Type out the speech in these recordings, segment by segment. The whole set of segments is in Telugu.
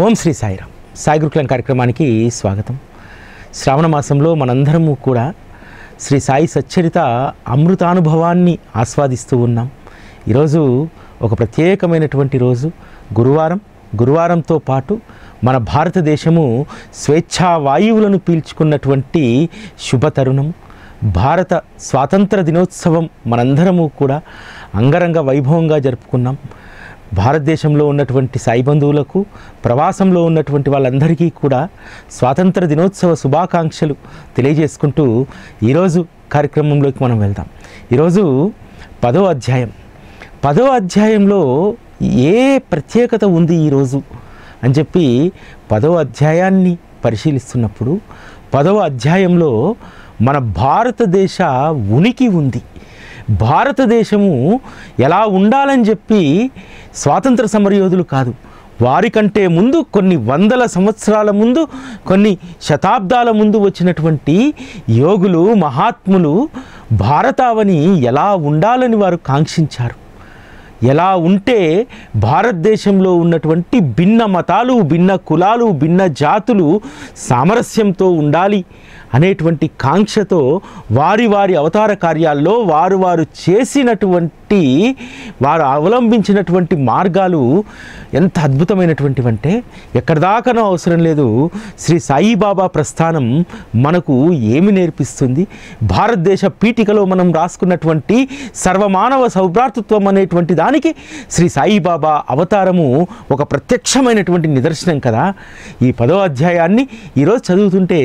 ఓం శ్రీ సాయిరామ్. సాయి గురుకులం కార్యక్రమానికి స్వాగతం. శ్రావణ మాసంలో మనందరము కూడా శ్రీ సాయి సచ్చరిత అమృతానుభవాన్ని ఆస్వాదిస్తూ ఉన్నాం. ఈరోజు ఒక ప్రత్యేకమైనటువంటి రోజు, గురువారంతో పాటు మన భారతదేశము స్వేచ్ఛా వాయువులను పీల్చుకున్నటువంటి శుభతరుణం. భారత స్వాతంత్ర దినోత్సవం మనందరము కూడా అంగరంగ వైభవంగా జరుపుకున్నాం. భారతదేశంలో ఉన్నటువంటి సాయి బంధువులకు, ప్రవాసంలో ఉన్నటువంటి వాళ్ళందరికీ కూడా స్వాతంత్ర దినోత్సవ శుభాకాంక్షలు తెలియజేసుకుంటూ ఈరోజు కార్యక్రమంలోకి మనం వెళ్దాం. ఈరోజు 10వ అధ్యాయం. 10వ అధ్యాయంలో ఏ ప్రత్యేకత ఉంది ఈరోజు అని చెప్పి 10వ అధ్యాయాన్ని పరిశీలిస్తున్నప్పుడు 10వ అధ్యాయంలో మన భారతదేశ ఉనికి ఉంది. భారతదేశము ఎలా ఉండాలని చెప్పి స్వాతంత్ర సమరయోధులు కాదు, వారికంటే ముందు కొన్ని వందల సంవత్సరాల ముందు, కొన్ని శతాబ్దాల ముందు వచ్చినటువంటి యోగులు, మహాత్ములు భారతావని ఎలా ఉండాలని వారు కాంక్షించారు. ఎలా ఉంటే భారతదేశంలో ఉన్నటువంటి భిన్న మతాలు, భిన్న కులాలు, భిన్న జాతులు సామరస్యంతో ఉండాలి అనేటువంటి కాంక్షతో వారి అవతార కార్యాల్లో వారు చేసినటువంటి, వారు అవలంబించినటువంటి మార్గాలు ఎంత అద్భుతమైనటువంటివంటే ఎక్కడి దాకానో అవసరం లేదు. శ్రీ సాయిబాబా ప్రస్థానం మనకు ఏమి నేర్పిస్తుంది? భారతదేశ పీఠికలో మనం రాసుకున్నటువంటి సర్వమానవ సౌభ్రాతృత్వం అనేటువంటి దానికి శ్రీ సాయిబాబా అవతారము ఒక ప్రత్యక్షమైనటువంటి నిదర్శనం కదా. ఈ 10వ అధ్యాయాన్ని ఈరోజు చదువుతుంటే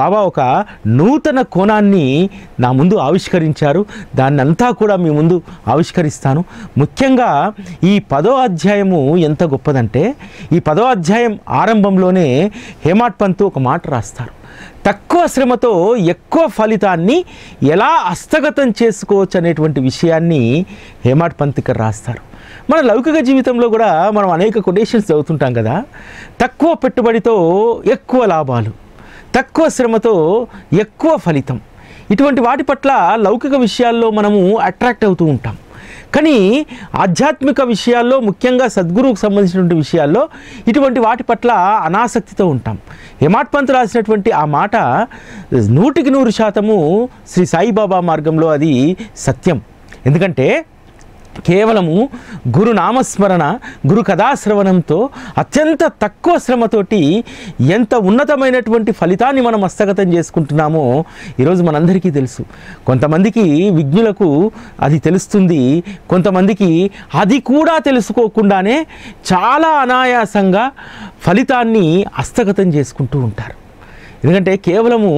బాబా ఒక నూతన కోణాన్ని నా ముందు ఆవిష్కరించారు. దాన్ని అంతా కూడా మీ ముందు ఆవిష్కరిస్తాను. ముఖ్యంగా ఈ 10వ అధ్యాయము ఎంత గొప్పదంటే, ఈ 10వ అధ్యాయం ఆరంభంలోనే హేమాడ్ పంత్ ఒక మాట రాస్తారు. తక్కువ శ్రమతో ఎక్కువ ఫలితాన్ని ఎలా హస్తగతం చేసుకోవచ్చు అనేటువంటి విషయాన్ని హేమాడ్ పంత్ ఇక్కడ రాస్తారు. మన లౌకిక జీవితంలో కూడా మనం అనేక కొటేషన్స్ చదువుతుంటాం కదా. తక్కువ పెట్టుబడితో ఎక్కువ లాభాలు, తక్కువ శ్రమతో ఎక్కువ ఫలితం. ఇటువంటి వాటి పట్ల లౌకిక విషయాల్లో మనము అట్రాక్ట్ అవుతూ ఉంటాం. కానీ ఆధ్యాత్మిక విషయాల్లో, ముఖ్యంగా సద్గురువుకు సంబంధించినటువంటి విషయాల్లో ఇటువంటి వాటి పట్ల అనాసక్తితో ఉంటాం. హేమాడ్ పంత్ రాసినటువంటి ఆ మాట 100% శ్రీ సాయిబాబా మార్గంలో అది సత్యం. ఎందుకంటే కేవలము గురు నామస్మరణ, గురు కథాశ్రవణంతో అత్యంత తక్కువ శ్రమతోటి ఎంత ఉన్నతమైనటువంటి ఫలితాన్ని మనం హస్తగతం చేసుకుంటున్నామో ఈరోజు మనందరికీ తెలుసు. కొంతమందికి విజ్ఞులకు అది తెలుస్తుంది, కొంతమందికి అది కూడా తెలుసుకోకుండానే చాలా అనాయాసంగా ఫలితాన్ని హస్తగతం చేసుకుంటూ ఉంటారు. ఎందుకంటే కేవలము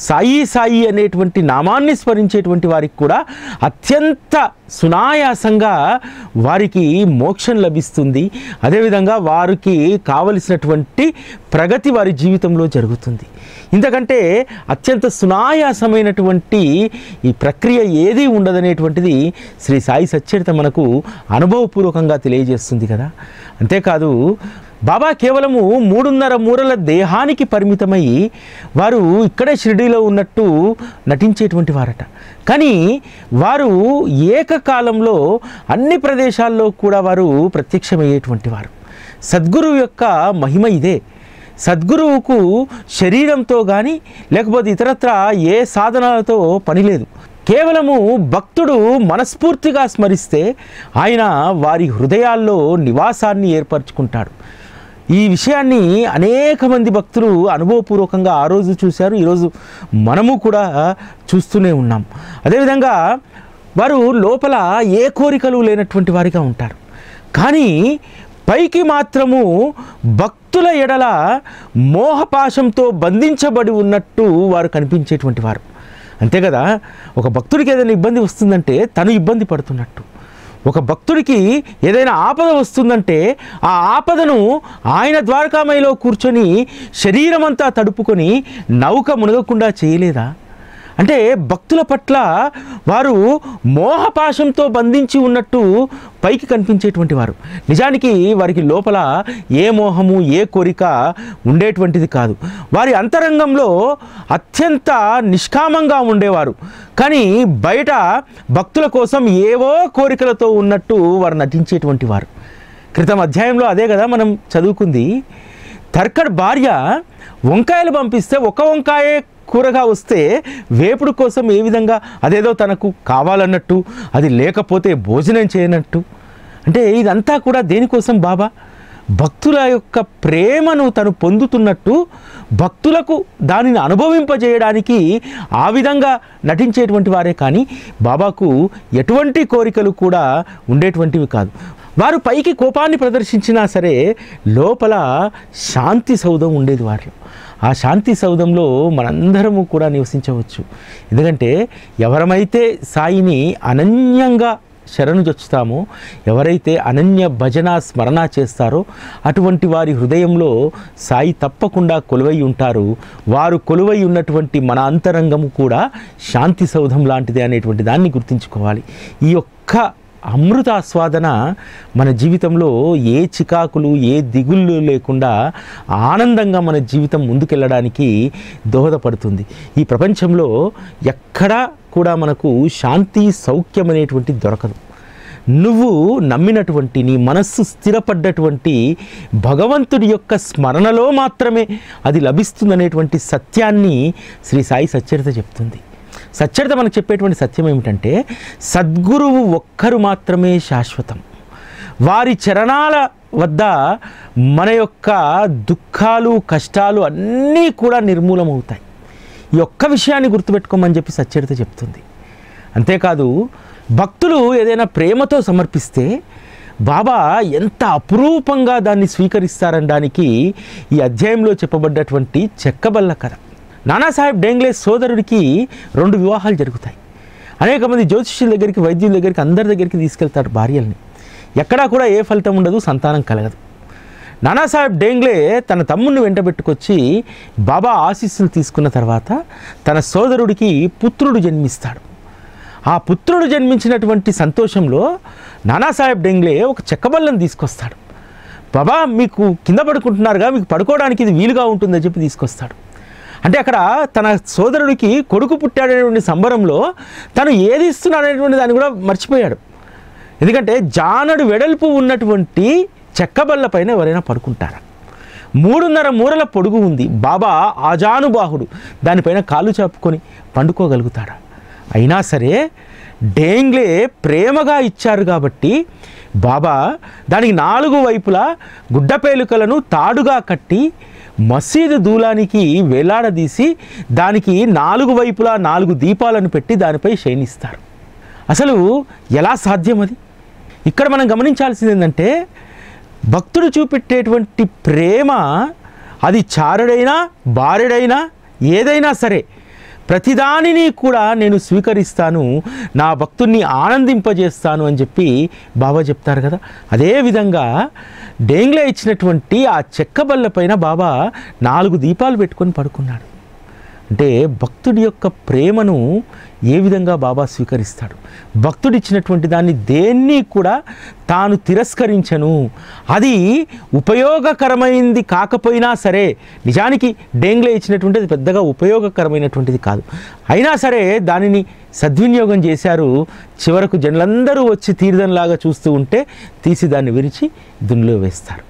సాయి అనేటువంటి నామాన్ని స్మరించేటువంటి వారికి కూడా అత్యంత సునాయాసంగా వారికి మోక్షం లభిస్తుంది. అదేవిధంగా వారికి కావలసినటువంటి ప్రగతి వారి జీవితంలో జరుగుతుంది. ఇంతకంటే అత్యంత సునాయాసమైనటువంటి ఈ ప్రక్రియ ఏదీ ఉండదనేటువంటిది శ్రీ సాయి సచ్చరిత మనకు అనుభవపూర్వకంగా తెలియజేస్తుంది కదా. అంతేకాదు, బాబా కేవలము 3.5 మూరల దేహానికి పరిమితమై వారు ఇక్కడే షిరిడీలో ఉన్నట్టు నటించేటువంటి వారట. కానీ వారు ఏకకాలంలో అన్ని ప్రదేశాల్లో కూడా వారు ప్రత్యక్షమయ్యేటువంటి వారు. సద్గురువు యొక్క మహిమ ఇదే. సద్గురువుకు శరీరంతో కానీ లేకపోతే ఇతరత్ర ఏ సాధనాలతో పని లేదు. కేవలము భక్తుడు మనస్ఫూర్తిగా స్మరిస్తే ఆయన వారి హృదయాల్లో నివాసాన్ని ఏర్పరచుకుంటాడు. ఈ విషయాన్ని అనేక మంది భక్తులు అనుభవపూర్వకంగా ఆ రోజు చూశారు, ఈరోజు మనము కూడా చూస్తూనే ఉన్నాం. అదేవిధంగా వారు లోపల ఏ కోరికలు లేనటువంటి వారిగా ఉంటారు. కానీ పైకి మాత్రము భక్తుల ఎడల మోహపాశంతో బంధించబడి ఉన్నట్టు వారు కనిపించేటువంటి వారు. అంతే కదా. ఒక భక్తుడికి ఏదైనా ఇబ్బంది వస్తుందంటే తను ఇబ్బంది పడుతున్నట్టు, ఒక భక్తుడికి ఏదైనా ఆపద వస్తుందంటే ఆ ఆపదను ఆయన ద్వారకామయిలో కూర్చొని శరీరమంతా తడుపుకొని నౌక మునగకుండా చేయలేదా? అంటే భక్తుల పట్ల వారు మోహపాశంతో బంధించి ఉన్నట్టు పైకి కనిపించేటువంటి వారు. నిజానికి వారికి లోపల ఏ మోహము, ఏ కోరిక ఉండేటువంటిది కాదు. వారి అంతరంగంలో అత్యంత నిష్కామంగా ఉండేవారు. కానీ బయట భక్తుల కోసం ఏవో కోరికలతో ఉన్నట్టు వారు నటించేటువంటి వారు. క్రితం అధ్యాయంలో అదే కదా మనం చదువుకుంది. తర్కడ్ భార్య వంకాయలు పంపిస్తే ఒక వంకాయే కూరగా వస్తే వేపుడు కోసం ఏ విధంగా అదేదో తనకు కావాలన్నట్టు, అది లేకపోతే భోజనం చేయనట్టు. అంటే ఇదంతా కూడా దేనికోసం? బాబా భక్తుల యొక్క ప్రేమను తను పొందుతున్నట్టు భక్తులకు దానిని అనుభవింపజేయడానికి ఆ విధంగా నటించేటువంటి వారే కానీ బాబాకు ఎటువంటి కోరికలు కూడా ఉండేటువంటివి కాదు. వారు పైకి కోపాన్ని ప్రదర్శించినా సరే లోపల శాంతి సౌధం ఉండేది వారిలో. ఆ శాంతి సౌధంలో మనందరము కూడా నివసించవచ్చు. ఎందుకంటే ఎవరమైతే సాయిని అనన్యంగా శరణుజొచ్చుతామో, ఎవరైతే అనన్య భజన స్మరణ చేస్తారో అటువంటి వారి హృదయంలో సాయి తప్పకుండా కొలువై ఉంటారు. వారు కొలువై ఉన్నటువంటి మన అంతరంగము కూడా శాంతి సౌధం లాంటిదే అనేటువంటి దాన్ని గుర్తుంచుకోవాలి. ఈ యొక్క అమృతాస్వాదన మన జీవితంలో ఏ చికాకులు ఏ దిగుళ్ళు లేకుండా ఆనందంగా మన జీవితం ముందుకెళ్ళడానికి దోహదపడుతుంది. ఈ ప్రపంచంలో ఎక్కడా కూడా మనకు శాంతి సౌఖ్యం అనేటువంటి దొరకదు. నువ్వు నమ్మినటువంటి నీ మనస్సు స్థిరపడ్డటువంటి భగవంతుడి యొక్క స్మరణలో మాత్రమే అది లభిస్తుందనేటువంటి సత్యాన్ని శ్రీ సాయి సచ్చరిత చెప్తుంది. సచ్చరిత మనకు చెప్పేటువంటి సత్యం ఏమిటంటే సద్గురువు ఒక్కరు మాత్రమే శాశ్వతం. వారి చరణాల వద్ద మన యొక్క దుఃఖాలు కష్టాలు అన్నీ కూడా నిర్మూలమవుతాయి. ఈ ఒక్క విషయాన్ని గుర్తుపెట్టుకోమని చెప్పి సచ్చరిత చెప్తుంది. అంతేకాదు భక్తులు ఏదైనా ప్రేమతో సమర్పిస్తే బాబా ఎంత అపురూపంగా దాన్ని స్వీకరిస్తారనడానికి ఈ అధ్యాయంలో చెప్పబడ్డటువంటి చెక్కబల్ల కథ. నానాసాహెబ్ డేంగ్లే సోదరుడికి 2 వివాహాలు జరుగుతాయి. అనేక మంది జ్యోతిష్యుల దగ్గరికి, వైద్యుల దగ్గరికి, అందరి దగ్గరికి తీసుకెళ్తాడు భార్యల్ని. ఎక్కడా కూడా ఏ ఫలితం ఉండదు, సంతానం కలగదు. నానాసాహెబ్ డేంగ్లే తన తమ్ముడిని వెంటబెట్టుకొచ్చి బాబా ఆశీస్సులు తీసుకున్న తర్వాత తన సోదరుడికి పుత్రుడు జన్మిస్తాడు. ఆ పుత్రుడు జన్మించినటువంటి సంతోషంలో నానాసాహెబ్ డేంగ్లే ఒక చెక్కబల్లను తీసుకొస్తాడు. బాబా మీకు కింద పడుకుంటున్నారుగా, మీకు పడుకోవడానికి ఇది వీలుగా ఉంటుందని చెప్పి తీసుకొస్తాడు. అంటే అక్కడ తన సోదరుడికి కొడుకు పుట్టాడనేటువంటి సంబరంలో తను ఏది ఇస్తున్నాడనేటువంటి దాన్ని కూడా మర్చిపోయాడు. ఎందుకంటే జానడు వెడల్పు ఉన్నటువంటి చెక్కబల్ల పైన ఎవరైనా పడుకుంటారా? 3.5 మూరల పొడుగు ఉంది. బాబా ఆజానుబాహుడు, దానిపైన కాళ్ళు చాపుకొని పండుకోగలుగుతాడా? అయినా సరే డేంగ్లే ప్రేమగా ఇచ్చారు కాబట్టి బాబా దానికి 4 వైపులా గుడ్డపేలుకలను తాడుగా కట్టి మసీదు దూలానికి వేలాడదీసి దానికి 4 వైపులా 4 దీపాలను పెట్టి దానిపై శయనిస్తారు. అసలు ఎలా సాధ్యం అది? ఇక్కడ మనం గమనించాల్సింది ఏంటంటే భక్తుడు చూపెట్టేటువంటి ప్రేమ అది చారుడైనా బారెడైనా ఏదైనా సరే ప్రతిదానిని కూడా నేను స్వీకరిస్తాను, నా భక్తుడిని ఆనందింపజేస్తాను అని చెప్పి బాబా చెప్తారు కదా. అదేవిధంగా డేంగ్లే ఇచ్చినటువంటి ఆ చెక్కబల్ల పైన బాబా 4 దీపాలు పెట్టుకొని పడుకున్నాడు. అంటే భక్తుడి యొక్క ప్రేమను ఏ విధంగా బాబా స్వీకరిస్తాడు? భక్తుడు ఇచ్చినటువంటి దాన్ని దేన్ని కూడా తాను తిరస్కరించను. అది ఉపయోగకరమైంది కాకపోయినా సరే, నిజానికి డేంగ్లే ఇచ్చినటువంటిది పెద్దగా ఉపయోగకరమైనటువంటిది కాదు, అయినా సరే దానిని సద్వినియోగం చేశారు. చివరకు జనులందరూ వచ్చి తీర్థంలాగా చూస్తూ ఉంటే తీసి దాన్ని విరిచి దునిలో వేస్తారు.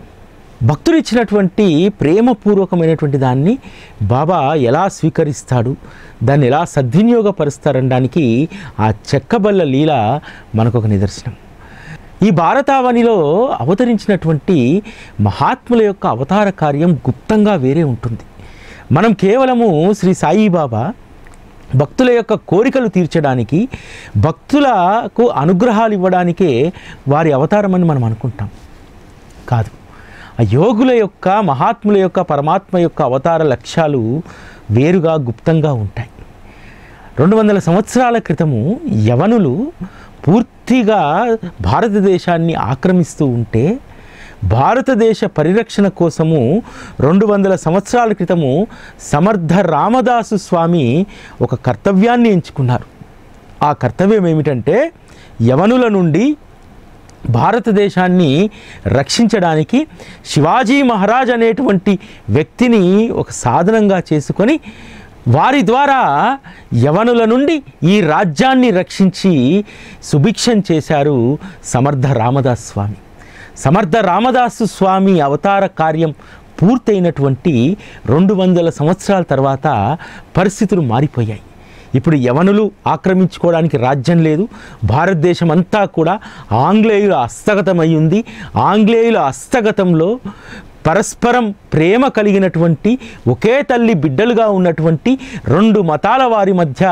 భక్తుడు ఇచ్చినటువంటి ప్రేమపూర్వకమైనటువంటి దాన్ని బాబా ఎలా స్వీకరిస్తాడు, దాన్ని ఎలా సద్వినియోగపరుస్తారనడానికి ఆ చెక్కబల్ల లీల మనకొక నిదర్శనం. ఈ భారతావనిలో అవతరించినటువంటి మహాత్ముల యొక్క అవతార కార్యం గుప్తంగా వేరే ఉంటుంది. మనం కేవలము శ్రీ సాయిబాబా భక్తుల యొక్క కోరికలు తీర్చడానికి, భక్తులకు అనుగ్రహాలు ఇవ్వడానికే వారి అవతారం అని మనం అనుకుంటాం. కాదు, ఆ యోగుల యొక్క, మహాత్ముల యొక్క, పరమాత్మ యొక్క అవతార లక్ష్యాలు వేరుగా గుప్తంగా ఉంటాయి. 200 సంవత్సరాల క్రితము యవనులు పూర్తిగా భారతదేశాన్ని ఆక్రమిస్తూ ఉంటే భారతదేశ పరిరక్షణ కోసము 200 సంవత్సరాల క్రితము సమర్థ రామదాసు స్వామి ఒక కర్తవ్యాన్ని ఎంచుకున్నారు. ఆ కర్తవ్యం ఏమిటంటే యవనుల నుండి భారతదేశాన్ని రక్షించడానికి శివాజీ మహారాజ్ అనేటువంటి వ్యక్తిని ఒక సాధనంగా చేసుకొని వారి ద్వారా యవనుల నుండి ఈ రాజ్యాన్ని రక్షించి సుభిక్షం చేశారు సమర్థ రామదాస్ స్వామి. సమర్థ రామదాసు స్వామి అవతార కార్యం పూర్తయినటువంటి 200 సంవత్సరాల తర్వాత పరిస్థితులు మారిపోయాయి. ఇప్పుడు యవనులు ఆక్రమించుకోవడానికి రాజ్యం లేదు. భారతదేశం అంతా కూడా ఆంగ్లేయుల హస్తగతమై ఉంది. ఆంగ్లేయుల హస్తగతంలో పరస్పరం ప్రేమ కలిగినటువంటి ఒకే తల్లి బిడ్డలుగా ఉన్నటువంటి 2 మతాల వారి మధ్య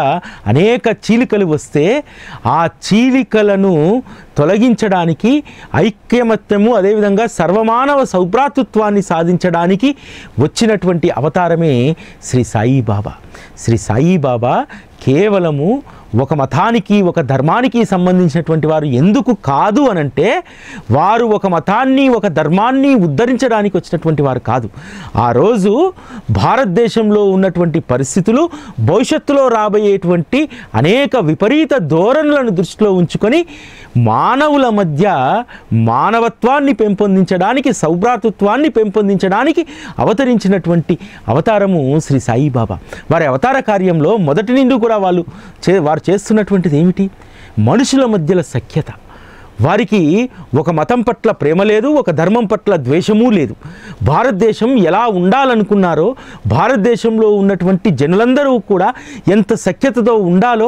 అనేక చీలికలు వస్తే ఆ చీలికలను తొలగించడానికి, ఐక్యమత్యము అదేవిధంగా సర్వమానవ సౌభ్రాతృత్వాన్ని సాధించడానికి వచ్చినటువంటి అవతారమే శ్రీ సాయిబాబా. శ్రీ సాయిబాబా కేవలము ఒక మతానికి, ఒక ధర్మానికి సంబంధించినటువంటి వారు ఎందుకు కాదు అనంటే, వారు ఒక మతాన్ని, ఒక ధర్మాన్ని ఉద్ధరించడానికి వచ్చినటువంటి వారు కాదు. ఆ రోజు భారతదేశంలో ఉన్నటువంటి పరిస్థితులు, భవిష్యత్తులో రాబోయేటువంటి అనేక విపరీత ధోరణులను దృష్టిలో ఉంచుకొని మానవుల మధ్య మానవత్వాన్ని పెంపొందించడానికి, సౌభ్రాతృత్వాన్ని పెంపొందించడానికి అవతరించినటువంటి అవతారము శ్రీ సాయిబాబా. వారి అవతార కార్యంలో మొదటి నుండి కూడా వారు చేస్తున్నటువంటిది ఏమిటి? మనుషుల మధ్యల సఖ్యత. వారికి ఒక మతం పట్ల ప్రేమ లేదు, ఒక ధర్మం పట్ల ద్వేషము లేదు. భారతదేశం ఎలా ఉండాలనుకున్నారో, భారతదేశంలో ఉన్నటువంటి జనులందరూ కూడా ఎంత సఖ్యతతో ఉండాలో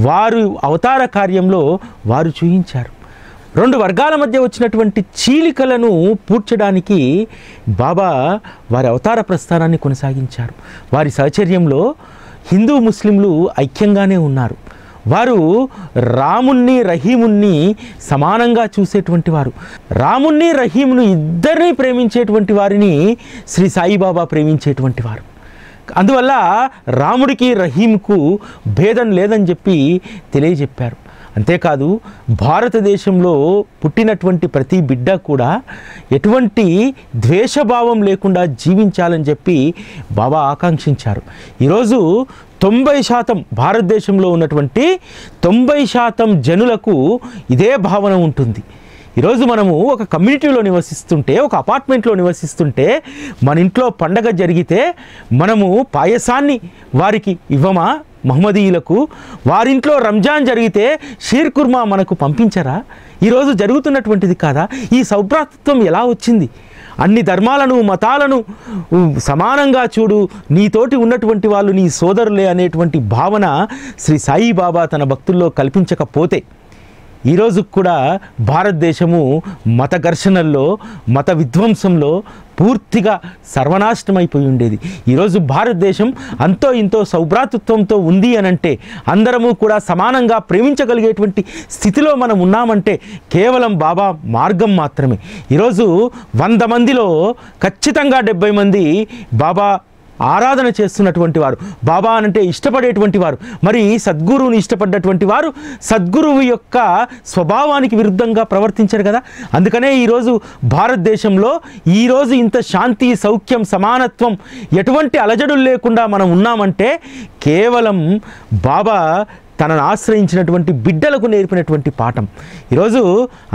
వారు అవతార కార్యంలో వారు చూయించారు. 2 వర్గాల మధ్య వచ్చినటువంటి చీలికలను పూడ్చడానికి బాబా వారి అవతార ప్రస్థానాన్ని కొనసాగించారు. వారి సహచర్యంలో హిందూ ముస్లింలు ఐక్యంగానే ఉన్నారు. వారు రాముణ్ణి, రహీముణ్ణి సమానంగా చూసేటువంటి వారు. రాముణ్ణి, రహీమును ఇద్దరిని ప్రేమించేటువంటి వారిని శ్రీ సాయిబాబా ప్రేమించేటువంటి వారు. అందువల్ల రాముడికి, రహీంకు భేదం లేదని చెప్పి తెలియజెప్పారు. అంతేకాదు, భారతదేశంలో పుట్టినటువంటి ప్రతి బిడ్డ కూడా ఎటువంటి ద్వేషభావం లేకుండా జీవించాలని చెప్పి బాబా ఆకాంక్షించారు. ఈరోజు 90% భారతదేశంలో ఉన్నటువంటి 90% జనులకు ఇదే భావన ఉంటుంది. ఈరోజు మనము ఒక కమ్యూనిటీలో నివసిస్తుంటే, ఒక అపార్ట్మెంట్లో నివసిస్తుంటే, మన ఇంట్లో పండగ జరిగితే మనము పాయసాన్ని వారికి ఇవ్వమా? మహమ్మదీయులకు వారింట్లో రంజాన్ జరిగితే షీర్ కుర్మా మనకు పంపించరా? ఈరోజు జరుగుతున్నటువంటిది కాదా? ఈ సౌభ్రాతృత్వం ఎలా వచ్చింది? అన్ని ధర్మాలను, మతాలను సమానంగా చూడు, నీతోటి ఉన్నటువంటి వాళ్ళు నీ సోదరులే అనేటువంటి భావన శ్రీ సాయిబాబా తన భక్తుల్లో కల్పించకపోతే ఈరోజు కూడా భారతదేశము మత ఘర్షణల్లో, మత విధ్వంసంలో పూర్తిగా సర్వనాశనమైపోయి ఉండేది. ఈరోజు భారతదేశం అంతో ఇంతో సౌభ్రాతృత్వంతో ఉంది అనంటే, అందరము కూడా సమానంగా ప్రేమించగలిగేటువంటి స్థితిలో మనం ఉన్నామంటే కేవలం బాబా మార్గం మాత్రమే. ఈరోజు 100 మందిలో ఖచ్చితంగా 70 మంది బాబా ఆరాధన చేస్తున్నటువంటి వారు, బాబా అంటే ఇష్టపడేటువంటి వారు. మరి సద్గురువుని ఇష్టపడ్డటువంటి వారు సద్గురువు యొక్క స్వభావానికి విరుద్ధంగా ప్రవర్తించరు కదా. అందుకనే ఈరోజు భారతదేశంలో ఈరోజు ఇంత శాంతి, సౌఖ్యం, సమానత్వం, ఎటువంటి అలజడులు లేకుండా మనం ఉన్నామంటే కేవలం బాబా తనను ఆశ్రయించినటువంటి బిడ్డలకు నేర్పినటువంటి పాఠం. ఈరోజు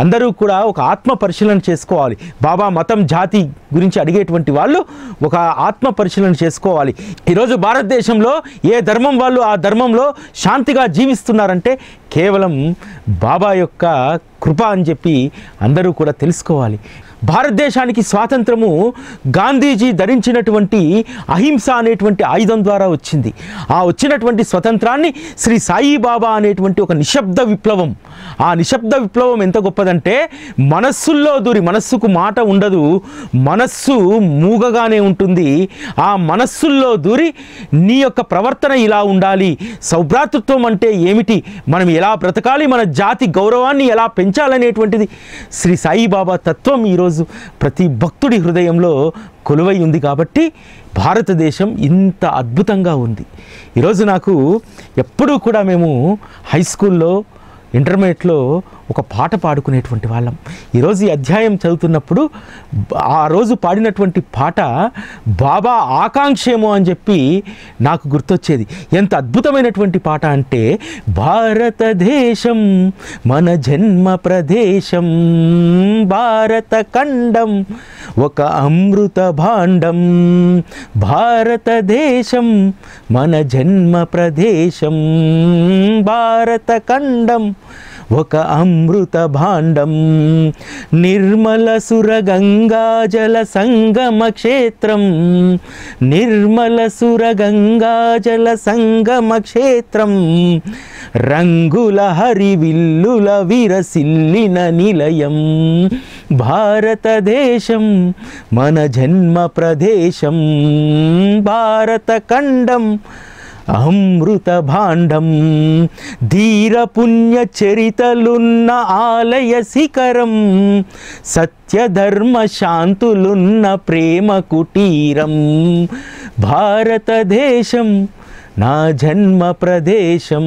అందరూ కూడా ఒక ఆత్మ పరిశీలన చేసుకోవాలి. బాబా మతం, జాతి గురించి అడిగేటువంటి వాళ్ళు ఒక ఆత్మ పరిశీలన చేసుకోవాలి. ఈరోజు భారతదేశంలో ఏ ధర్మం వాళ్ళు ఆ ధర్మంలో శాంతిగా జీవిస్తున్నారంటే కేవలం బాబా యొక్క కృప అని చెప్పి అందరూ కూడా తెలుసుకోవాలి. భారతదేశానికి స్వాతంత్రము గాంధీజీ ధరించినటువంటి అహింస అనేటువంటి ఆయుధం ద్వారా వచ్చింది. ఆ వచ్చినటువంటి స్వతంత్రాన్ని శ్రీ సాయిబాబా అనేటువంటి ఒక నిశ్శబ్ద విప్లవం, ఆ నిశ్శబ్ద విప్లవం ఎంత గొప్పదంటే మనస్సుల్లో దూరి, మనస్సుకు మాట ఉండదు, మనస్సు మూగగానే ఉంటుంది. ఆ మనస్సుల్లో దూరి నీ యొక్క ప్రవర్తన ఇలా ఉండాలి, సౌభ్రాతృత్వం అంటే ఏమిటి, మనం ఎలా బ్రతకాలి, మన జాతి గౌరవాన్ని ఎలా పెంచాలనేటువంటిది శ్రీ సాయిబాబా తత్వం ఈరోజు ప్రతి భక్తుడి హృదయంలో కొలువై ఉంది. కాబట్టి భారతదేశం ఇంత అద్భుతంగా ఉంది. ఈరోజు నాకు ఎప్పుడూ కూడా మేము హై స్కూల్లో, ఇంటర్మీడియట్లో ఒక పాట పాడుకునేటువంటి వాళ్ళం. ఈరోజు ఈ అధ్యాయం చదువుతున్నప్పుడు ఆ రోజు పాడినటువంటి పాట బాబా ఆకాంక్షేమో అని చెప్పి నాకు గుర్తొచ్చేది. ఎంత అద్భుతమైనటువంటి పాట అంటే, భారతదేశం మన జన్మ ప్రదేశం, భారత ఖండం ఒక అమృత భాండం, భారతదేశం మన జన్మ ప్రదేశం, భారత ఖండం ఒక అమృత భాండం. నిర్మల సురగంగాజల సంగమ క్షేత్రం, నిర్మల సురగంగాజల సంగమ క్షేత్రం, రంగుల హరివిల్లుల విరసిల్లిన నిలయం. భారతదేశం మన జన్మ ప్రదేశం, భారత ఖండం అమృత భాండం. ధీర పుణ్య చరితలున్న ఆలయ శిఖరం, సత్యధర్మ శాంతులున్న ప్రేమ కుటీరం. భారతదేశం నా జన్మ ప్రదేశం,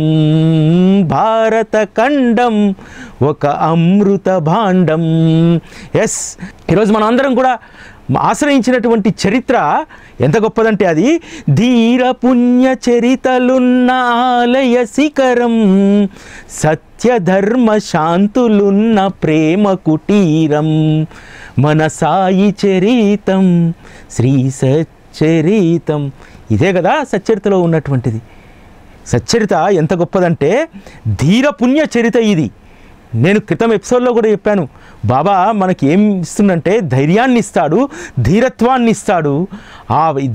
భారత ఖండం ఒక అమృత భాండం. ఎస్, ఈరోజు మనం అందరం కూడా ఆశ్రయించినటువంటి చరిత్ర ఎంత గొప్పదంటే అది ధీర పుణ్య చరితలున్న ఆలయ శిఖరం, సత్యధర్మ శాంతులున్న ప్రేమ కుటీరం. మన సాయి చరితం శ్రీ సచ్చరితం. ఇదే కదా సచ్చరితలో ఉన్నటువంటిది. సచ్చరిత ఎంత గొప్పదంటే ధీర పుణ్య చరిత ఇది. నేను క్రితం ఎపిసోడ్లో కూడా చెప్పాను, బాబా మనకి ఏం ఇస్తుందంటే ధైర్యాన్ని ఇస్తాడు, ధీరత్వాన్ని ఇస్తాడు.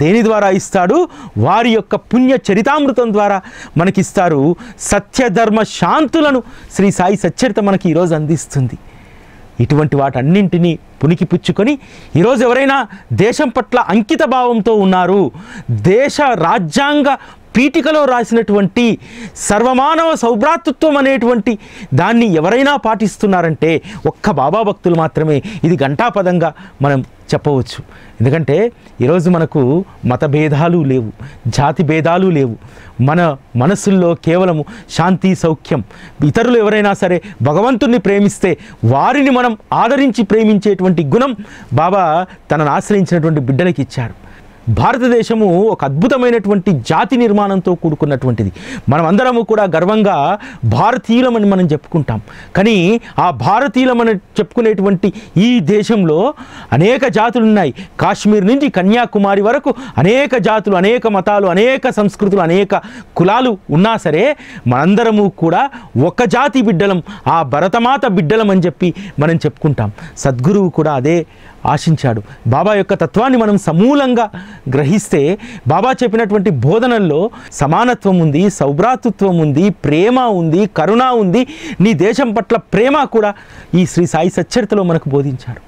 దేని ద్వారా ఇస్తాడు? వారి యొక్క పుణ్య చరితామృతం ద్వారా మనకిస్తారు. సత్యధర్మ శాంతులను శ్రీ సాయి సచ్చరిత మనకి ఈరోజు అందిస్తుంది. ఇటువంటి వాటన్నింటినీ పునికి పుచ్చుకొని ఈరోజు ఎవరైనా దేశం పట్ల అంకిత భావంతో ఉన్నారు, దేశ రాజ్యాంగ పీఠికలో రాసినటువంటి సర్వమానవ సౌభ్రాతృత్వం అనేటువంటి దాన్ని ఎవరైనా పాటిస్తున్నారంటే ఒక్క బాబా భక్తులు మాత్రమే. ఇది ఘంటాపదంగా మనం చెప్పవచ్చు. ఎందుకంటే ఈరోజు మనకు మత భేదాలు లేవు, జాతి భేదాలు లేవు. మన మనసుల్లో కేవలము శాంతి సౌఖ్యం. ఇతరులు ఎవరైనా సరే భగవంతుణ్ణి ప్రేమిస్తే వారిని మనం ఆదరించి ప్రేమించేటువంటి గుణం బాబా తనను ఆశ్రయించినటువంటి బిడ్డలకి ఇచ్చారు. భారతదేశము ఒక అద్భుతమైనటువంటి జాతి నిర్మాణంతో కూడుకున్నటువంటిది. మనం అందరము కూడా గర్వంగా భారతీయులమని మనం చెప్పుకుంటాం. కానీ ఆ భారతీయులమని చెప్పుకునేటువంటి ఈ దేశంలో అనేక జాతులు ఉన్నాయి. కాశ్మీర్ నుంచి కన్యాకుమారి వరకు అనేక జాతులు, అనేక మతాలు, అనేక సంస్కృతులు, అనేక కులాలు ఉన్నా సరే మనందరము కూడా ఒక జాతి బిడ్డలం, ఆ భరతమాత బిడ్డలం అని చెప్పి మనం చెప్పుకుంటాం. సద్గురువు కూడా అదే ఆశించాడు. బాబా యొక్క తత్వాన్ని మనం సమూలంగా గ్రహిస్తే బాబా చెప్పినటువంటి బోధనల్లో సమానత్వం ఉంది, సౌభ్రాతృత్వం ఉంది, ప్రేమ ఉంది, కరుణ ఉంది. నీ దేశం పట్ల ప్రేమ కూడా ఈ శ్రీ సాయి సచ్చరితలో మనకు బోధించారు.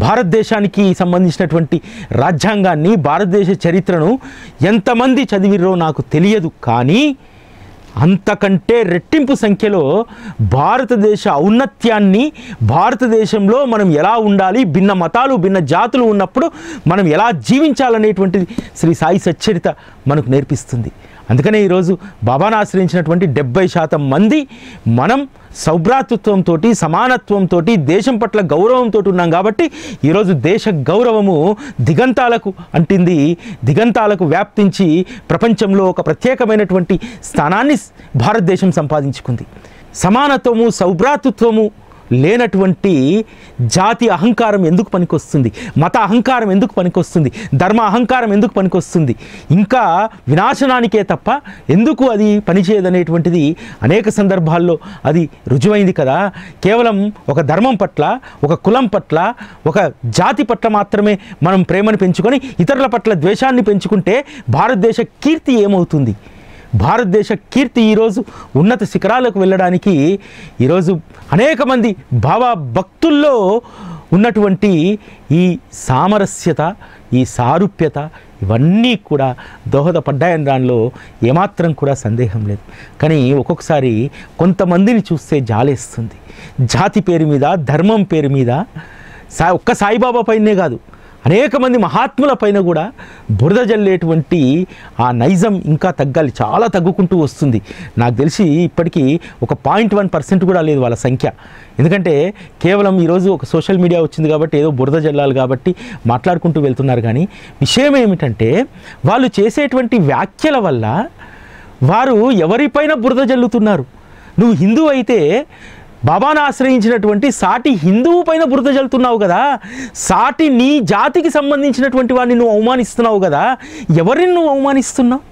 భారతదేశానికి సంబంధించినటువంటి రాజ్యాంగాన్ని, భారతదేశ చరిత్రను ఎంతమంది చదివిరో నాకు తెలియదు. కానీ అంతకంటే రెట్టింపు సంఖ్యలో భారతదేశ ఔన్నత్యాన్ని, భారతదేశంలో మనం ఎలా ఉండాలి, భిన్న మతాలు భిన్న జాతులు ఉన్నప్పుడు మనం ఎలా జీవించాలనేటువంటిది శ్రీ సాయి సచ్చరిత మనకు నేర్పిస్తుంది. అందుకనే ఈరోజు బాబాను ఆశ్రయించినటువంటి 70% మంది మనం సౌభ్రాతృత్వంతో, సమానత్వంతో, దేశం పట్ల గౌరవంతో ఉన్నాం. కాబట్టి ఈరోజు దేశ గౌరవము దిగంతాలకు అంటింది, దిగంతాలకు వ్యాప్తించి ప్రపంచంలో ఒక ప్రత్యేకమైనటువంటి స్థానాన్ని భారతదేశం సంపాదించుకుంది. సమానత్వము, సౌభ్రాతృత్వము లేనటువంటి జాతి అహంకారం ఎందుకు పనికొస్తుంది? మత అహంకారం ఎందుకు పనికొస్తుంది? ధర్మ అహంకారం ఎందుకు పనికొస్తుంది? ఇంకా వినాశనానికే తప్ప ఎందుకు అది పనిచేయదనేటువంటిది అనేక సందర్భాల్లో అది రుజువైంది కదా. కేవలం ఒక ధర్మం పట్ల, ఒక కులం పట్ల, ఒక జాతి పట్ల మాత్రమే మనం ప్రేమను పెంచుకొని ఇతరుల పట్ల ద్వేషాన్ని పెంచుకుంటే భారతదేశ కీర్తి ఏమవుతుంది? భారతదేశ కీర్తి ఈరోజు ఉన్నత శిఖరాలకు వెళ్ళడానికి ఈరోజు అనేక మంది బాబా భక్తుల్లో ఉన్నటువంటి ఈ సామరస్యత, ఈ సారూప్యత ఇవన్నీ కూడా దోహదపడ్డాయని దానిలో ఏమాత్రం కూడా సందేహం లేదు. కానీ ఒక్కొక్కసారి కొంతమందిని చూస్తే జాలేస్తుంది. జాతి పేరు మీద, ధర్మం పేరు మీద ఒక్క సాయిబాబా పైనే కాదు, అనేక మంది మహాత్ముల పైన కూడా బురద జల్లేటువంటి ఆ నైజం ఇంకా తగ్గాలి, చాలా తగ్గుకుంటూ వస్తుంది. నాకు తెలిసి ఇప్పటికీ ఒక 0.1% కూడా లేదు వాళ్ళ సంఖ్య. ఎందుకంటే కేవలం ఈరోజు ఒక సోషల్ మీడియా వచ్చింది కాబట్టి ఏదో బురద జల్లాలి కాబట్టి మాట్లాడుకుంటూ వెళ్తున్నారు. కానీ విషయం ఏమిటంటే వాళ్ళు చేసేటువంటి వ్యాఖ్యల వల్ల వారు ఎవరిపైన బురద జల్లుతున్నారు. నువ్వు హిందూ అయితే బాబాను ఆశ్రయించినటువంటి సాటి హిందువు పైన బురద జల్లుతున్నావు కదా, సాటి నీ జాతికి సంబంధించినటువంటి వాడిని నువ్వు అవమానిస్తున్నావు కదా. ఎవరిని నువ్వు అవమానిస్తున్నావు?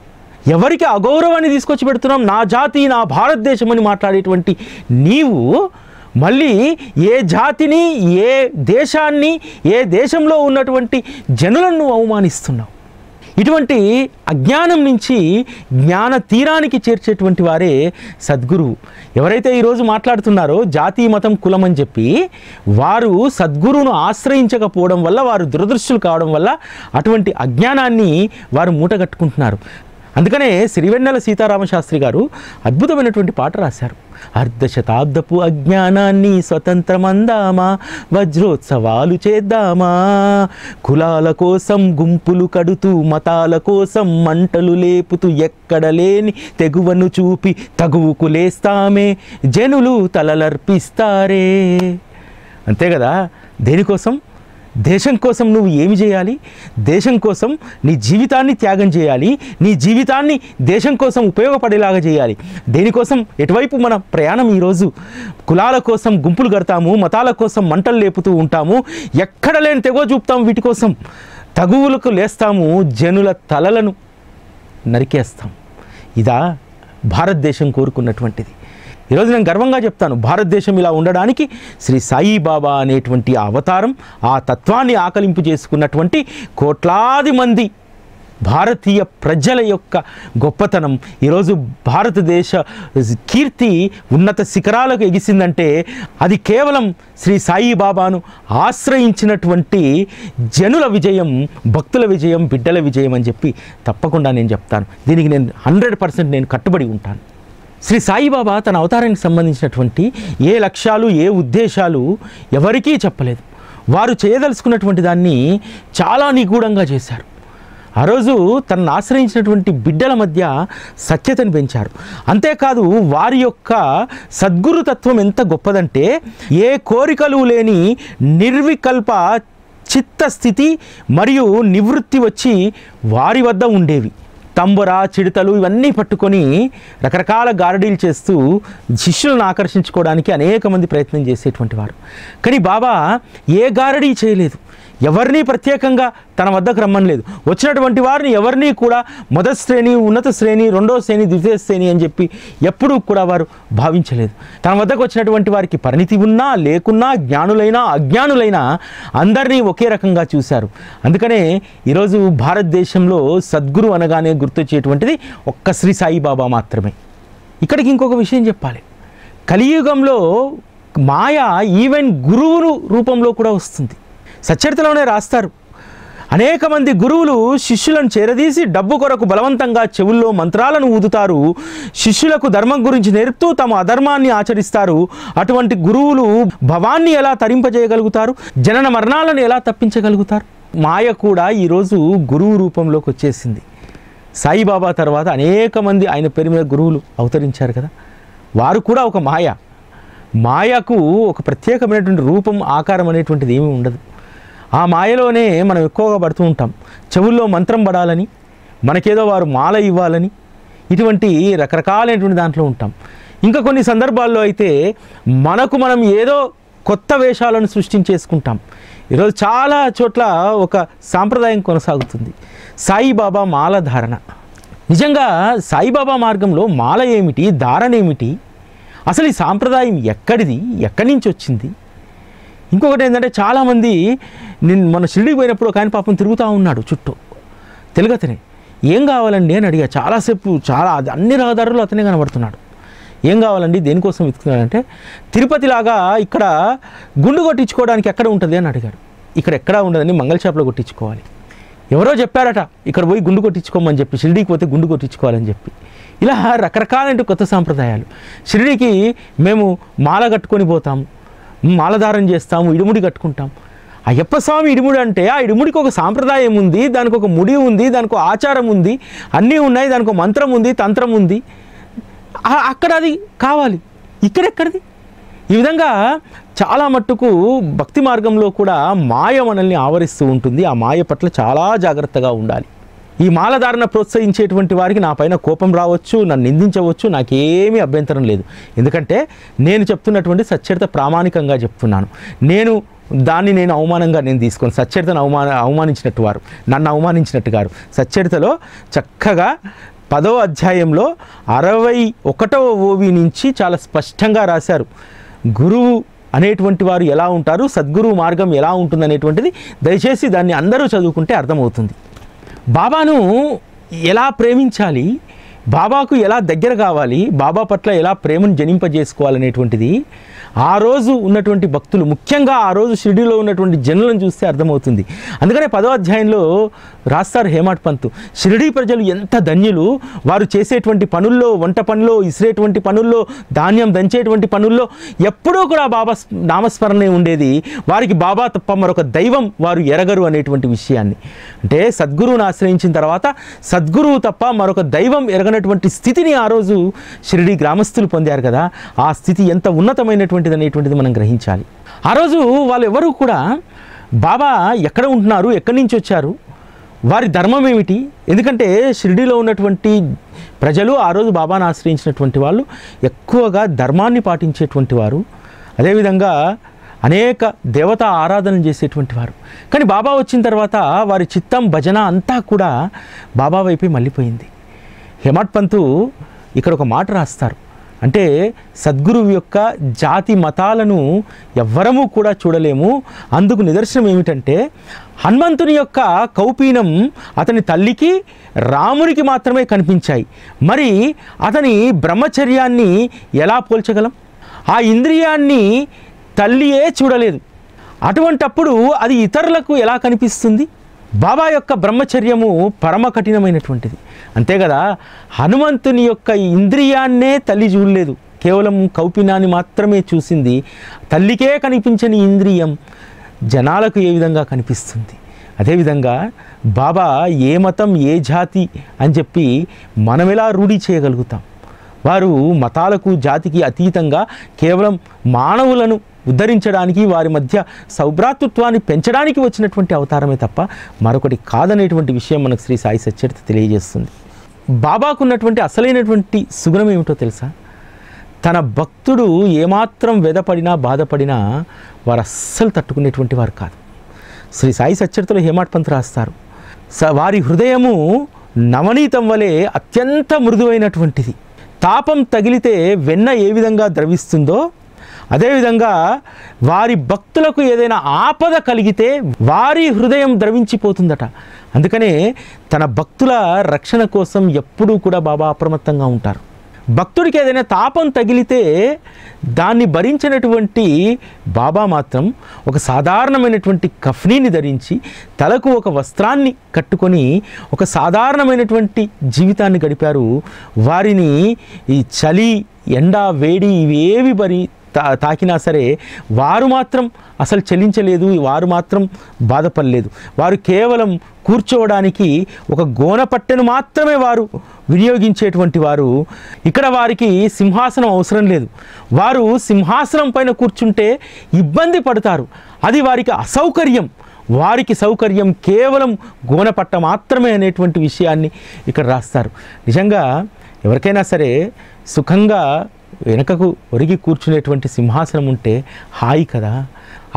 ఎవరికి అగౌరవాన్ని తీసుకొచ్చి పెడుతున్నాం? నా జాతి, నా భారతదేశం అని మాట్లాడేటువంటి నీవు మళ్ళీ ఏ జాతిని, ఏ దేశాన్ని, ఏ దేశంలో ఉన్నటువంటి జనులను నువ్వు అవమానిస్తున్నావు. ఇటువంటి అజ్ఞానం నుంచి జ్ఞాన తీరానికి చేర్చేటువంటి వారే సద్గురువు. ఎవరైతే ఈరోజు మాట్లాడుతున్నారో జాతి, మతం, కులం అని చెప్పి, వారు సద్గురువును ఆశ్రయించకపోవడం వల్ల, వారు దురదృష్టులు కావడం వల్ల అటువంటి అజ్ఞానాన్ని వారు మూటగట్టుకుంటున్నారు. అందుకనే సిరివెన్నెల సీతారామశాస్త్రి గారు అద్భుతమైనటువంటి పాట రాశారు. అర్ధశతాబ్దపు అజ్ఞానాన్ని స్వతంత్రమందామా, వజ్రోత్సవాలు చేద్దామా, కులాల కోసం గుంపులు కడుతూ, మతాల కోసం మంటలు లేపుతూ, ఎక్కడ లేని తెగువను చూపి తగువుకు లేస్తామే, జనులు తలలర్పిస్తారే. అంతే కదా. దేనికోసం? దేశం కోసం నువ్వు ఏమి చేయాలి? దేశం కోసం నీ జీవితాన్ని త్యాగం చేయాలి. నీ జీవితాన్ని దేశం కోసం ఉపయోగపడేలాగా చేయాలి. దేనికోసం? ఎటువైపు మన ప్రయాణం ఈరోజు? కులాల కోసం గుంపులు కడతాము, మతాల కోసం మంటలు లేపుతూ ఉంటాము, ఎక్కడ లేని తెగో చూపుతాము, వీటి కోసం తగువులకు లేస్తాము, జనుల తలలను నరికేస్తాం. ఇదా భారతదేశం కోరుకున్నటువంటిది? ఈరోజు నేను గర్వంగా చెప్తాను, భారతదేశం ఇలా ఉండడానికి శ్రీ సాయిబాబా అనేటువంటి అవతారం, ఆ తత్వాన్ని ఆకలింపు చేసుకున్నటువంటి కోట్లాది మంది భారతీయ ప్రజల యొక్క గొప్పతనం. ఈరోజు భారతదేశ కీర్తి ఉన్నత శిఖరాలకు ఎగిసిందంటే అది కేవలం శ్రీ సాయిబాబాను ఆశ్రయించినటువంటి జనుల విజయం, భక్తుల విజయం, బిడ్డల విజయం అని చెప్పి తప్పకుండా నేను చెప్తాను. దీనికి నేను 100% నేను కట్టుబడి ఉంటాను. శ్రీ సాయిబాబా తన అవతారానికి సంబంధించినటువంటి ఏ లక్ష్యాలు, ఏ ఉద్దేశాలు ఎవరికీ చెప్పలేదు. వారు చేయదలుచుకున్నటువంటి దాన్ని చాలా నిగూఢంగా చేశారు. ఆ రోజు తనను ఆశ్రయించినటువంటి బిడ్డల మధ్య సఖ్యతను పెంచారు. అంతేకాదు, వారి యొక్క సద్గురుతత్వం ఎంత గొప్పదంటే, ఏ కోరికలు లేని నిర్వికల్ప చిత్తస్థితి మరియు నివృత్తి వచ్చి వారి వద్ద ఉండేవి. తంబుర, చిడతలు ఇవన్నీ పట్టుకొని రకరకాల గారడీలు చేస్తూ శిష్యులను ఆకర్షించుకోవడానికి అనేక మంది ప్రయత్నం చేసేటువంటి వారు. కానీ బాబా ఏ గారడీ చేయలేదు, ఎవరిని ప్రత్యేకంగా తన వద్దకు రమ్మనలేదు. వచ్చినటువంటి వారిని ఎవరిని కూడా మొదటి శ్రేణి, ఉన్నత శ్రేణి, రెండో శ్రేణి, ద్వితీయ శ్రేణి అని చెప్పి ఎప్పుడూ కూడా వారు భావించలేదు. తన వద్దకు వచ్చినటువంటి వారికి పరిణితి ఉన్నా లేకున్నా, జ్ఞానులైనా అజ్ఞానులైనా అందరినీ ఒకే రకంగా చూశారు. అందుకనే ఈరోజు భారతదేశంలో సద్గురు అనగానే గుర్తొచ్చేటువంటిది ఒక్క శ్రీ సాయిబాబా మాత్రమే. ఇక్కడికి ఇంకొక విషయం చెప్పాలి. కలియుగంలో మాయ ఈవెన్ గురువులు రూపంలో కూడా వస్తుంది. సచ్చరితలోనే రాస్తారు, అనేక మంది గురువులు శిష్యులను చేరదీసి డబ్బు కొరకు బలవంతంగా చెవుల్లో మంత్రాలను ఊదుతారు. శిష్యులకు ధర్మం గురించి నేర్పుతూ తమ అధర్మాన్ని ఆచరిస్తారు. అటువంటి గురువులు భవాన్ని ఎలా తరింపజేయగలుగుతారు? జనన మరణాలను ఎలా తప్పించగలుగుతారు? మాయ కూడా ఈరోజు గురువు రూపంలోకి వచ్చేసింది. సాయిబాబా తర్వాత అనేక మంది ఆయన పేరు మీద గురువులు అవతరించారు కదా, వారు కూడా ఒక మాయ. మాయకు ఒక ప్రత్యేకమైనటువంటి రూపం, ఆకారం అనేటువంటిది ఏమీ ఉండదు. ఆ మాయలోనే మనం ఎక్కువగా పడుతూ ఉంటాం. చెవుల్లో మంత్రం పడాలని, మనకేదో వారు మాల ఇవ్వాలని, ఇటువంటి రకరకాలైనటువంటి దాంట్లో ఉంటాం. ఇంకా కొన్ని సందర్భాల్లో అయితే మనకు మనం ఏదో కొత్త వేషాలను సృష్టించేసుకుంటాం. ఈరోజు చాలా చోట్ల ఒక సాంప్రదాయం కొనసాగుతుంది, సాయిబాబా మాల ధారణ. నిజంగా సాయిబాబా మార్గంలో మాల ఏమిటి, ధారణ ఏమిటి, అసలు ఈ సాంప్రదాయం ఎక్కడిది, ఎక్కడి నుంచి వచ్చింది? ఇంకొకటి ఏంటంటే, చాలామంది నేను మన షిరిడీకి పోయినప్పుడు ఒక ఆయన పాపం తిరుగుతూ ఉన్నాడు చుట్టూ, తెలుగతనే. ఏం కావాలండి అని అడిగా. చాలాసేపు అన్ని రహదారులు అతనే కనబడుతున్నాడు. ఏం కావాలండి, దేనికోసం వెతుకుతున్నాడంటే, తిరుపతిలాగా ఇక్కడ గుండు కొట్టించుకోవడానికి ఎక్కడ ఉంటుంది అని అడిగాడు. ఇక్కడ ఎక్కడా ఉండదని, మంగళ షాప్లో కొట్టించుకోవాలి. ఎవరో చెప్పారట ఇక్కడ పోయి గుండు కొట్టించుకోమని చెప్పి, షిరిడీకి పోతే గుండు కొట్టించుకోవాలని చెప్పి. ఇలా రకరకాలైన కొత్త సాంప్రదాయాలు. షిరిడీకి మేము మాల కట్టుకొని పోతాము, మాలధారం చేస్తాము, ఇడుముడి కట్టుకుంటాం. అయ్యప్ప స్వామి ఇడుముడి అంటే ఆ ఇడుముడికి ఒక సాంప్రదాయం ఉంది, దానికి ఒక ముడి ఉంది, దానికి ఒక ఆచారం ఉంది, అన్నీ ఉన్నాయి, దానికి ఒక మంత్రం ఉంది, తంత్రం ఉంది. అక్కడ అది కావాలి, ఇక్కడెక్కడిది? ఈ విధంగా చాలా మట్టుకు భక్తి మార్గంలో కూడా మాయ మనల్ని ఆవరిస్తూ ఉంటుంది. ఆ మాయ పట్ల చాలా జాగ్రత్తగా ఉండాలి. ఈ మాలధారణ ప్రోత్సహించేటువంటి వారికి నా పైన కోపం రావచ్చు, నన్ను నిందించవచ్చు, నాకేమీ అభ్యంతరం లేదు. ఎందుకంటే నేను చెప్తున్నటువంటి సచ్చరిత ప్రామాణికంగా చెప్తున్నాను. నేను అవమానంగా తీసుకోను. సచ్చరితను అవమానించినట్టు వారు నన్ను అవమానించినట్టు గారు. సచ్చరితలో చక్కగా 10వ అధ్యాయంలో 61వ ఓవి నుంచి చాలా స్పష్టంగా రాశారు. గురువు అనేటువంటి వారు ఎలా ఉంటారు, సద్గురువు మార్గం ఎలా ఉంటుంది అనేటువంటిది దయచేసి దాన్ని అందరూ చదువుకుంటే అర్థమవుతుంది. బాబాను ఎలా ప్రేమించాలి, బాబాకు ఎలా దగ్గర కావాలి, బాబా పట్ల ఎలా ప్రేమను జనింపజేసుకోవాలనేటువంటిది ఆ రోజు ఉన్నటువంటి భక్తులు, ముఖ్యంగా ఆ రోజు షిరిడీలో ఉన్నటువంటి జనులను చూస్తే అర్థమవుతుంది. అందుకనే 10వ అధ్యాయంలో రాస్తారు హేమాడ్ పంత్, షిరిడీ ప్రజలు ఎంత ధన్యులు, వారు చేసేటువంటి పనుల్లో, వంట పనిలో, ఇసిరేటువంటి పనుల్లో, ధాన్యం దంచేటువంటి పనుల్లో ఎప్పుడూ కూడా బాబా నామస్మరణే ఉండేది. వారికి బాబా తప్ప మరొక దైవం వారు ఎరగరు అనేటువంటి విషయాన్ని, అంటే సద్గురువును ఆశ్రయించిన తర్వాత సద్గురువు తప్ప మరొక దైవం ఎరగనటువంటి స్థితిని ఆ రోజు షిరిడీ గ్రామస్తులు పొందారు కదా. ఆ స్థితి ఎంత ఉన్నతమైనటువంటిది అనేటువంటిది మనం గ్రహించాలి. ఆ రోజు వాళ్ళు ఎవరు కూడా బాబా ఎక్కడ ఉంటున్నారు, ఎక్కడి నుంచి వచ్చారు, వారి ధర్మం ఏమిటి, ఎందుకంటే షిరిడీలో ఉన్నటువంటి ప్రజలు ఆ రోజు బాబాను ఆశ్రయించినటువంటి వాళ్ళు ఎక్కువగా ధర్మాన్ని పాటించేటువంటి వారు, అదేవిధంగా అనేక దేవతా ఆరాధనలు చేసేటువంటి వారు. కానీ బాబా వచ్చిన తర్వాత వారి చిత్తం, భజన అంతా కూడా బాబా వైపే మళ్ళీపోయింది. హేమాడ్ పంతు ఇక్కడ ఒక మాట రాస్తారు, అంటే సద్గురువు యొక్క జాతి మతాలను ఎవ్వరము కూడా చూడలేము. అందుకు నిదర్శనం ఏమిటంటే హనుమంతుని యొక్క కౌపీనం అతని తల్లికి, రామునికి మాత్రమే కనిపించాయి. మరి అతని బ్రహ్మచర్యాన్ని ఎలా పోల్చగలం? ఆ ఇంద్రియాన్ని తల్లియే చూడలేదు, అటువంటప్పుడు అది ఇతరులకు ఎలా కనిపిస్తుంది? బాబా యొక్క బ్రహ్మచర్యము పరమ కఠినమైనటువంటిది. అంతే కదా, హనుమంతుని యొక్క ఇంద్రియాన్నే తల్లి చూడలేదు, కేవలం కౌపినాన్ని మాత్రమే చూసింది. తల్లికే కనిపించని ఇంద్రియం జనాలకు ఏ విధంగా కనిపిస్తుంది? అదేవిధంగా బాబా ఏ మతం, ఏ జాతి అని చెప్పి మనం ఎలా రూఢి చేయగలుగుతాం? వారు మతాలకు, జాతికి అతీతంగా కేవలం మానవులను ఉద్ధరించడానికి, వారి మధ్య సౌభ్రాతృత్వాన్ని పెంచడానికి వచ్చినటువంటి అవతారమే తప్ప మరొకటి కాదనేటువంటి విషయం మనకు శ్రీ సాయి సచ్చరిత తెలియజేస్తుంది. బాబాకు ఉన్నటువంటి అసలైనటువంటి సుగుణం ఏమిటో తెలుసా? తన భక్తుడు ఏమాత్రం వెదపడినా, బాధపడినా వారు అస్సలు తట్టుకునేటువంటి వారు కాదు. శ్రీ సాయి సచ్చరితలో హేమాడ్ పంత్ రాస్తారు, వారి హృదయము నవనీతం వలె అత్యంత మృదువైనటువంటిది. తాపం తగిలితే వెన్న ఏ విధంగా ద్రవిస్తుందో అదేవిధంగా వారి భక్తులకు ఏదైనా ఆపద కలిగితే వారి హృదయం ద్రవించిపోతుందట. అందుకనే తన భక్తుల రక్షణ కోసం ఎప్పుడూ కూడా బాబా అప్రమత్తంగా ఉంటారు. భక్తుడికి ఏదైనా తాపం తగిలితే దాన్ని భరించినటువంటి బాబా మాత్రం ఒక సాధారణమైనటువంటి కఫ్నీని ధరించి, తలకు ఒక వస్త్రాన్ని కట్టుకొని ఒక సాధారణమైనటువంటి జీవితాన్ని గడిపారు. వారిని ఈ చలి, ఎండ, వేడి ఇవేవి తాకినా సరే వారు మాత్రం అసలు చెల్లించలేదు, వారు మాత్రం బాధపడలేదు. వారు కేవలం కూర్చోవడానికి ఒక గోనపట్టెను మాత్రమే వారు వినియోగించేటువంటి వారు. ఇక్కడ వారికి సింహాసనం అవసరం లేదు. వారు సింహాసనం పైన కూర్చుంటే ఇబ్బంది పడతారు, అది వారికి అసౌకర్యం. వారికి సౌకర్యం కేవలం గోనపట్ట మాత్రమే అనేటువంటి విషయాన్ని ఇక్కడ రాస్తారు. నిజంగా ఎవరికైనా సరే సుఖంగా వెనకకు ఒరిగి కూర్చునేటువంటి సింహాసనం ఉంటే హాయి కదా,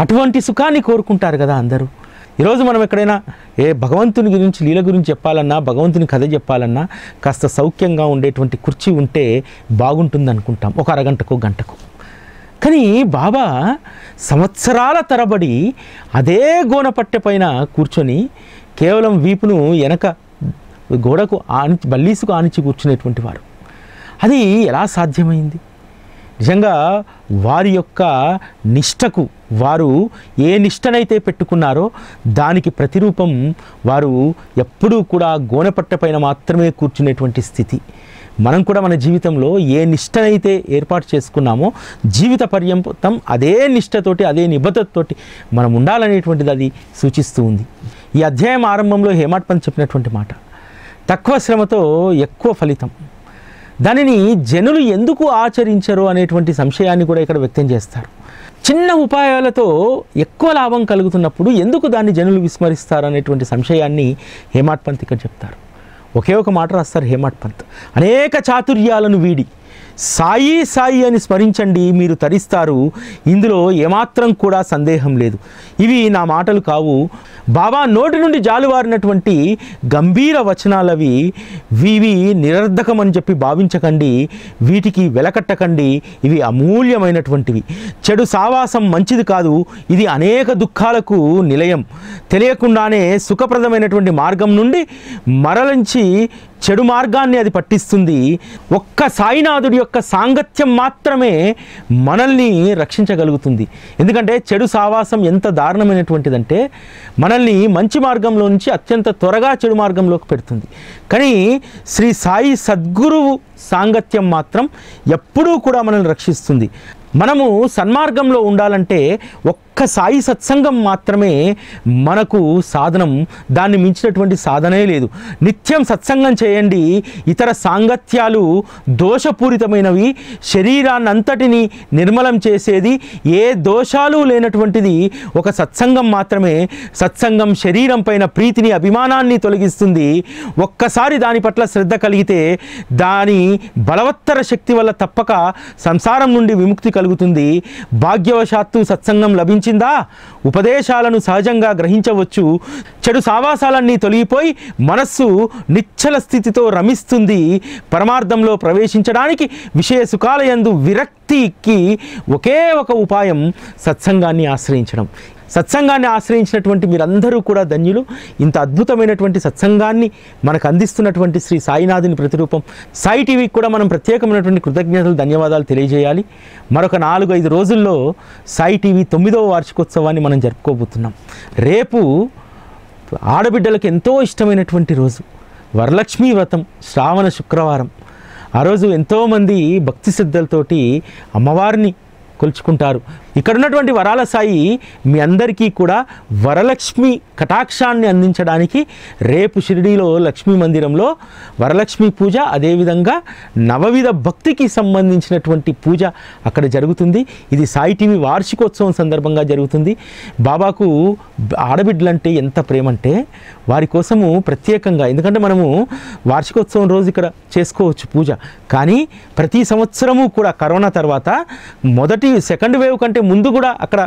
అటువంటి సుఖాన్ని కోరుకుంటారు కదా అందరూ. ఈరోజు మనం ఎక్కడైనా భగవంతుని గురించి, లీల గురించి చెప్పాలన్నా, భగవంతుని కథ చెప్పాలన్నా కాస్త సౌఖ్యంగా ఉండేటువంటి కుర్చీ ఉంటే బాగుంటుంది అనుకుంటాం, ఒక అరగంటకు, గంటకు. కానీ బాబా సంవత్సరాల తరబడి అదే గోనపట్టె పైన కూర్చొని కేవలం వీపును వెనక గోడకు బల్లీసుకు ఆనిచి కూర్చునేటువంటి వారు. అది ఎలా సాధ్యమైంది? నిజంగా వారి యొక్క నిష్టకు, వారు ఏ నిష్టనైతే పెట్టుకున్నారో దానికి ప్రతిరూపం వారు ఎప్పుడూ కూడా గోనెపట్ట పైన మాత్రమే కూర్చునేటువంటి స్థితి. మనం కూడా మన జీవితంలో ఏ నిష్టనైతే ఏర్పాటు చేసుకున్నామో జీవిత పర్యంతం అదే నిష్టతోటి, అదే నిబద్ధతతోటి మనం ఉండాలనేటువంటిది అది సూచిస్తూ ఉంది. ఈ అధ్యాయం ఆరంభంలో హేమాడ్ పంత్ చెప్పినటువంటి మాట, తక్కువ శ్రమతో ఎక్కువ ఫలితం. దానిని జనులు ఎందుకు ఆచరించరు అనేటువంటి సంశయాన్ని కూడా ఇక్కడ వ్యక్తం చేస్తారు. చిన్న ఉపాయాలతో ఎక్కువ లాభం కలుగుతున్నప్పుడు ఎందుకు దాన్ని జనులు విస్మరిస్తారు అనేటువంటి సంశయాన్ని హేమాడ్ పంత్ ఇక్కడ చెప్తారు. ఒకే ఒక మాట రాస్తారు హేమాడ్ పంత్, అనేక చాతుర్యాలను వీడి సాయి సాయి అని స్మరించండి, మీరు తరిస్తారు, ఇందులో ఏమాత్రం కూడా సందేహం లేదు. ఇవి నా మాటలు కావు, బాబా నోటి నుండి జాలువారినటువంటి గంభీర వచనాలవి. ఇవి నిరర్ధకమని చెప్పి భావించకండి, వీటికి వెలకట్టకండి. ఇవి అమూల్యమైనటువంటివి. చెడు సావాసం మంచిది కాదు, ఇది అనేక దుఃఖాలకు నిలయం. తెలియకుండానే సుఖప్రదమైనటువంటి మార్గం నుండి మరలించి చెడు మార్గాన్ని అది పట్టిస్తుంది. ఒక్క సాయినాథుడి యొక్క సాంగత్యం మాత్రమే మనల్ని రక్షించగలుగుతుంది. ఎందుకంటే చెడు సావాసం ఎంత దారుణమైనటువంటిదంటే మనల్ని మంచి మార్గంలో నుంచి అత్యంత త్వరగా చెడు మార్గంలోకి పెడుతుంది. కానీ శ్రీ సాయి సద్గురువు సాంగత్యం మాత్రం ఎప్పుడూ కూడా మనల్ని రక్షిస్తుంది. మనము సన్మార్గంలో ఉండాలంటే ఒక్క సాయి సత్సంగం మాత్రమే మనకు సాధనం. దాన్ని మించినటువంటి సాధనే లేదు. నిత్యం సత్సంగం చేయండి. ఇతర సాంగత్యాలు దోషపూరితమైనవి. శరీరాన్నంతటిని నిర్మలం చేసేది ఏ దోషాలు లేనటువంటిది ఒక సత్సంగం మాత్రమే. సత్సంగం శరీరం పైన ప్రీతిని, అభిమానాన్ని తొలగిస్తుంది. ఒక్కసారి దాని పట్ల శ్రద్ధ కలిగితే దాని బలవత్తర శక్తి వల్ల తప్పక సంసారం నుండి విముక్తి కలుగుతుంది. భాగ్యవశాత్తు సత్సంగం లభించిందా, ఉపదేశాలను సహజంగా గ్రహించవచ్చు. చెడు సావాసాలన్నీ తొలగిపోయి మనస్సు నిశ్చల స్థితితో రమిస్తుంది. పరమార్థంలో ప్రవేశించడానికి విషయ సుఖాలయందు విరక్తికి ఒకే ఒక ఉపాయం సత్సంగాన్ని ఆశ్రయించడం. సత్సంగాన్ని ఆశ్రయించినటువంటి మీరందరూ కూడా ధన్యులు. ఇంత అద్భుతమైనటువంటి సత్సంగాన్ని మనకు అందిస్తున్నటువంటి శ్రీ సాయినాథుని ప్రతిరూపం సాయి టీవీకి కూడా మనం ప్రత్యేకమైనటువంటి కృతజ్ఞతలు, ధన్యవాదాలు తెలియజేయాలి. మరొక 4-5 రోజుల్లో సాయి టీవీ 9వ వార్షికోత్సవాన్ని మనం జరుపుకోబోతున్నాం. రేపు ఆడబిడ్డలకు ఎంతో ఇష్టమైనటువంటి రోజు వరలక్ష్మీ వ్రతం, శ్రావణ శుక్రవారం. ఆ రోజు ఎంతోమంది భక్తి శ్రద్ధలతోటి అమ్మవారిని కొలుచుకుంటారు. ఇక్కడ ఉన్నటువంటి వరాల సాయి మీ అందరికీ కూడా వరలక్ష్మి కటాక్షాన్ని అందించడానికి రేపు షిరిడీలో లక్ష్మీ మందిరంలో వరలక్ష్మి పూజ, అదేవిధంగా నవవిధ భక్తికి సంబంధించినటువంటి పూజ అక్కడ జరుగుతుంది. ఇది సాయి టీవీ వార్షికోత్సవం సందర్భంగా జరుగుతుంది. బాబాకు ఆడబిడ్డలంటే ఎంత ప్రేమంటే వారి కోసము ప్రత్యేకంగా, ఎందుకంటే మనము వార్షికోత్సవం రోజు ఇక్కడ చేసుకోవచ్చు పూజ, కానీ ప్రతి సంవత్సరము కూడా కరోనా తర్వాత సెకండ్ వేవ్ కంటే ముందు కూడా అక్కడ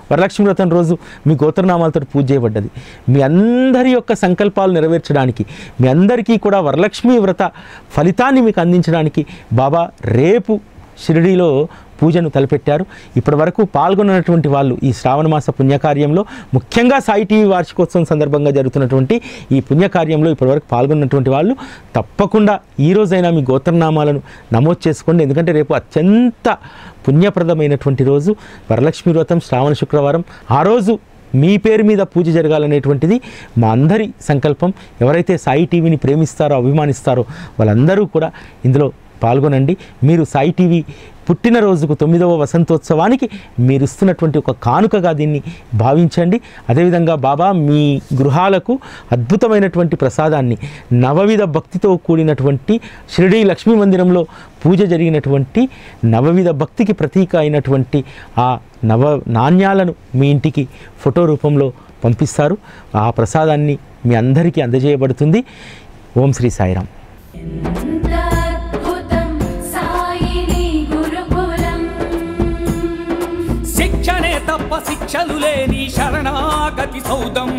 వరలక్ష్మి వ్రతం రోజు మీ గోత్రనామాలతో పూజ చేయబడ్డది. మీ అందరి యొక్క సంకల్పాలు నెరవేర్చడానికి, మీ అందరికీ కూడా వరలక్ష్మి వ్రత ఫలితాన్ని మీకు అందించడానికి బాబా రేపు షిరిడీలో పూజను తలపెట్టారు. ఇప్పటి వరకు పాల్గొన్నటువంటి వాళ్ళు ఈ శ్రావణమాస పుణ్యకార్యంలో, ముఖ్యంగా సాయి టీవీ వార్షికోత్సవం సందర్భంగా జరుగుతున్నటువంటి ఈ పుణ్యకార్యంలో ఇప్పటివరకు పాల్గొన్నటువంటి వాళ్ళు తప్పకుండా ఈ రోజైనా మీ గోత్రనామాలను నమోదు చేసుకోండి. ఎందుకంటే రేపు అత్యంత పుణ్యప్రదమైనటువంటి రోజు వరలక్ష్మి వ్రతం, శ్రావణ శుక్రవారం. ఆ రోజు మీ పేరు మీద పూజ జరగాలనేటువంటిది మా అందరి సంకల్పం. ఎవరైతే సాయి టీవీని ప్రేమిస్తారో, అభిమానిస్తారో వాళ్ళందరూ కూడా ఇందులో పాల్గొనండి. మీరు సాయి టీవీ పుట్టినరోజుకు 9వ వసంతోత్సవానికి మీరు ఇస్తున్నటువంటి ఒక కానుకగా దీన్ని భావించండి. అదేవిధంగా బాబా మీ గృహాలకు అద్భుతమైనటువంటి ప్రసాదాన్ని, నవవిధ భక్తితో కూడినటువంటి షిరిడీ లక్ష్మీ మందిరంలో పూజ జరిగినటువంటి నవవిధ భక్తికి ప్రతీక అయినటువంటి ఆ నాణ్యాలను మీ ఇంటికి ఫోటో రూపంలో పంపిస్తారు. ఆ ప్రసాదాన్ని మీ అందరికీ అందజేయబడుతుంది. ఓం శ్రీ సాయిరాం. శిక్షణే తప్ప శిక్షలు లేని శరణాగతి సౌదం.